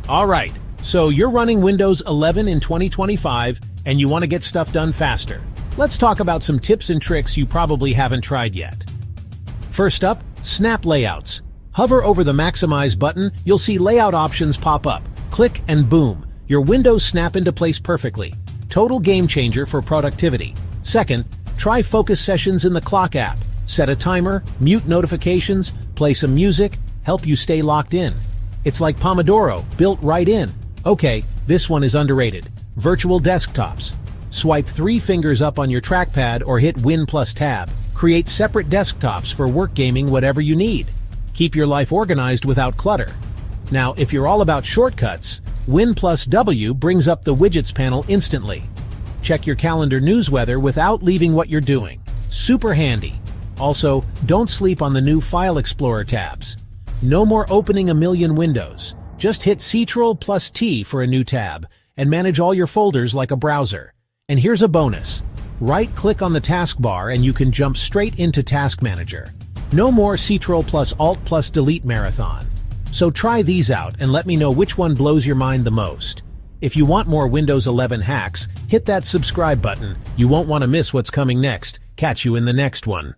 Alright, so you're running Windows 11 in 2025 and you want to get stuff done faster. Let's talk about some tips and tricks you probably haven't tried yet. First up, snap layouts. Hover over the Maximize button, you'll see layout options pop up. Click and boom, your windows snap into place perfectly. Total game changer for productivity. Second, try focus sessions in the clock app. Set a timer, mute notifications, play some music, help you stay locked in. It's like Pomodoro, built right in. Okay, this one is underrated. Virtual desktops. Swipe 3 fingers up on your trackpad or hit Win plus Tab. Create separate desktops for work gaming, whatever you need. Keep your life organized without clutter. Now, if you're all about shortcuts, Win plus W brings up the widgets panel instantly. Check your calendar news weather without leaving what you're doing. Super handy. Also, don't sleep on the new File Explorer tabs. No more opening a million windows. Just hit Ctrl plus T for a new tab and manage all your folders like a browser. And here's a bonus. Right-click on the taskbar and you can jump straight into Task Manager. No more Ctrl plus Alt plus Delete marathon. So try these out and let me know which one blows your mind the most. If you want more Windows 11 hacks, hit that subscribe button. You won't want to miss what's coming next. Catch you in the next one.